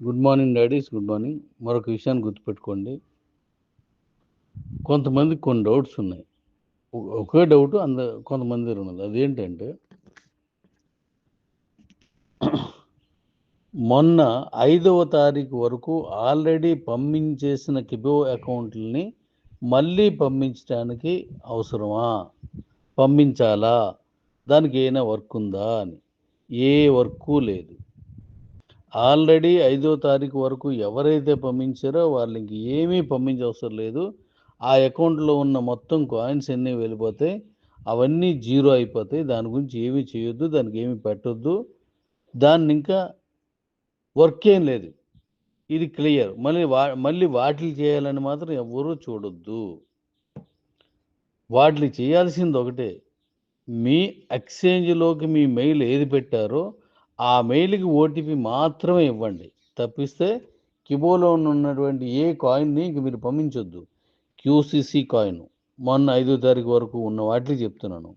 Good morning daddy's, good morning. మరొక విషయాన్ని గుర్తుపెట్టుకోండి. కొంతమందికి కొన్ని డౌట్స్ ఉన్నాయి. ఒకే డౌట్ కొంతమంది దగ్గర ఉన్నది. అదేంటంటే మొన్న 5వ తారీఖు వరకు ఆల్రెడీ పంపించేసిన కిబో అకౌంట్లని మళ్ళీ పంపించడానికి అవసరమా, పంపించాలా, దానికి ఏమైనా వర్క్ ఉందా అని. ఏ వర్కు లేదు. ఆల్రెడీ 5వ తారీఖు వరకు ఎవరైతే పంపించారో వాళ్ళకి ఏమీ పంపించవసరం లేదు. ఆ అకౌంట్లో ఉన్న మొత్తం కాయిన్స్ అన్నీ వెళ్ళిపోతాయి. అవన్నీ జీరో అయిపోతాయి. దాని గురించి ఏమీ చేయొద్దు, దానికి ఏమీ పెట్టొద్దు. దాన్ని ఇంకా వర్క్ ఏం లేదు. ఇది క్లియర్. మళ్ళీ వాటిని చేయాలని మాత్రం ఎవ్వరూ చూడొద్దు. వాటిని చేయాల్సింది ఒకటే, మీ ఎక్స్చేంజ్లోకి మీ మెయిల్ ఏది పెట్టారో ఆ మెయిల్కి ఓటీపీ మాత్రమే ఇవ్వండి. తప్పిస్తే కిబోలో ఉన్నటువంటి ఏ కాయిన్ని ఇంక మీరు పంపించొద్దు. క్యూసీసీ కాయిన్ మొన్న 5వ తారీఖు వరకు ఉన్న వాటికి చెప్తున్నాను,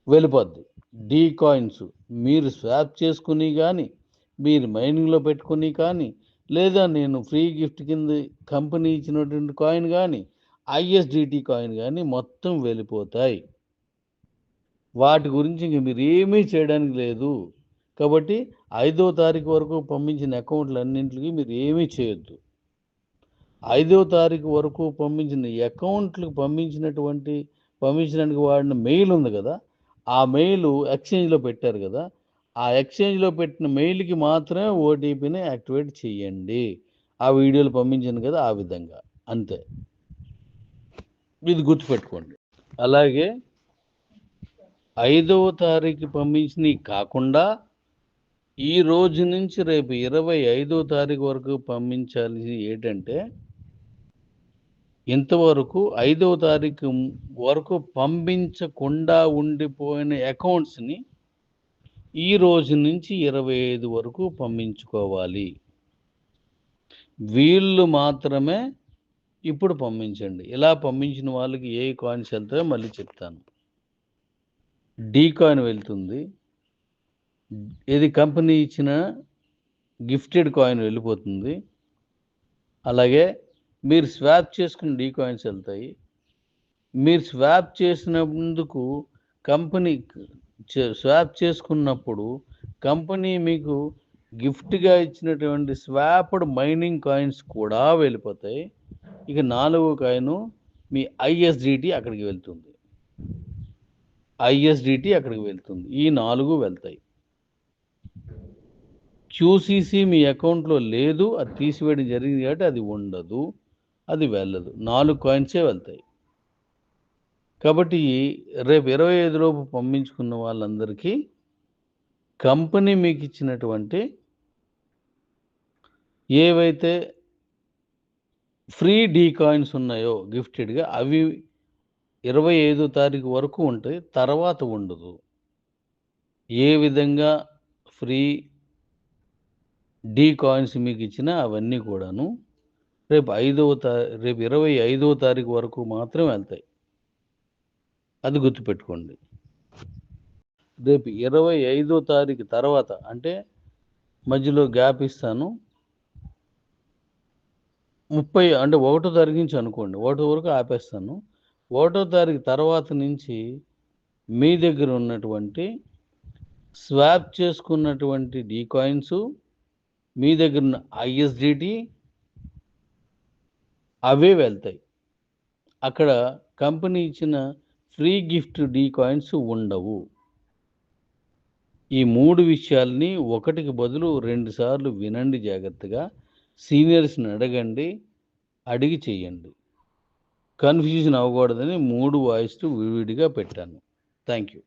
వెళ్ళిపోద్ది. డీ కాయిన్స్ మీరు స్వాప్ చేసుకుని కానీ, మీరు మైనింగ్లో పెట్టుకుని కానీ, లేదా నేను ఫ్రీ గిఫ్ట్ కింద కంపెనీ ఇచ్చినటువంటి కాయిన్ కానీ, ఐఎస్డిటి కాయిన్ కానీ మొత్తం వెళ్ళిపోతాయి. వాటి గురించి ఇంక మీరు ఏమీ చేయడానికి లేదు. కాబట్టి 5వ తారీఖు వరకు పంపించిన అకౌంట్లన్నింటికి మీరు ఏమీ చేయొద్దు. 5వ తారీఖు వరకు పంపించిన అకౌంట్లకు పంపించడానికి వాడిన మెయిల్ ఉంది కదా, ఆ మెయిల్ ఎక్స్చేంజ్లో పెట్టారు కదా, ఆ ఎక్స్చేంజ్లో పెట్టిన మెయిల్కి మాత్రమే ఓటీపీని యాక్టివేట్ చేయండి. ఆ వీడియోలు పంపించాను కదా, ఆ విధంగా అంతే. ఇది గుర్తుపెట్టుకోండి. అలాగే 5వ తారీఖు పంపించినవి కాకుండా ఈ రోజు నుంచి రేపు 25వ తారీఖు వరకు పంపించాల్సి ఏంటంటే, ఇంతవరకు 5వ తారీఖు వరకు పంపించకుండా ఉండిపోయిన అకౌంట్స్ని ఈ రోజు నుంచి 25 వరకు పంపించుకోవాలి. వీళ్ళు మాత్రమే ఇప్పుడు పంపించండి. ఇలా పంపించిన వాళ్ళకి ఏ కాయిన్స్ వెళ్తాయో మళ్ళీ చెప్తాను. డీ కాయిన్ వెళ్తుంది. ఇది కంపెనీ ఇచ్చిన గిఫ్టెడ్ కాయిన్ వెళ్ళిపోతుంది. అలాగే మీరు స్వాప్ చేసుకున్న డీ కాయిన్స్ వెళ్తాయి. మీరు స్వాప్ చేసినందుకు కంపెనీ స్వాప్ చేసుకున్నప్పుడు కంపెనీ మీకు గిఫ్ట్గా ఇచ్చినటువంటి స్వాప్డ్ మైనింగ్ కాయిన్స్ కూడా వెళ్ళిపోతాయి. ఇక 4వ కాయిన్ మీ ఐఎస్డిటి అక్కడికి వెళ్తుంది. ఈ 4 వెళ్తాయి. క్యూసీసీ మీ అకౌంట్లో లేదు, అది తీసివేయడం జరిగింది కాబట్టి అది ఉండదు, అది వెళ్ళదు. 4 కాయిన్సే వెళ్తాయి. కాబట్టి రేపు 25 లోపు పంపించుకున్న వాళ్ళందరికీ కంపెనీ మీకు ఇచ్చినటువంటి ఏవైతే ఫ్రీ డీ కాయిన్స్ ఉన్నాయో గిఫ్టెడ్గా, అవి 25వ తారీఖు వరకు ఉంటాయి, తర్వాత ఉండదు. ఏ విధంగా ఫ్రీ డీ కాయిన్స్ మీకు ఇచ్చినా అవన్నీ కూడాను రేపు 25వ తారీఖు వరకు మాత్రం వెళ్తాయి. అది గుర్తుపెట్టుకోండి. రేపు 25వ తారీఖు తర్వాత, అంటే మధ్యలో గ్యాప్ ఇస్తాను, 30 అంటే 1వ తారీఖు నుంచి అనుకోండి, 1 వరకు ఆపేస్తాను. 1వ తారీఖు తర్వాత నుంచి మీ దగ్గర ఉన్నటువంటి స్వాప్ చేసుకున్నటువంటి డీ కాయిన్స్, మీ దగ్గర ఉన్న ఐఎస్డిటి అవే వెళ్తాయి. అక్కడ కంపెనీ ఇచ్చిన ఫ్రీ గిఫ్ట్ డీ కాయిన్స్ ఉండవు. ఈ 3 విషయాల్ని ఒకటికి బదులు 2 సార్లు వినండి జాగ్రత్తగా. సీనియర్స్ని అడిగి చేయండి. కన్ఫ్యూజన్ అవ్వకూడదని 3 వాయిస్లు విడివిడిగా పెట్టాను. Thank you.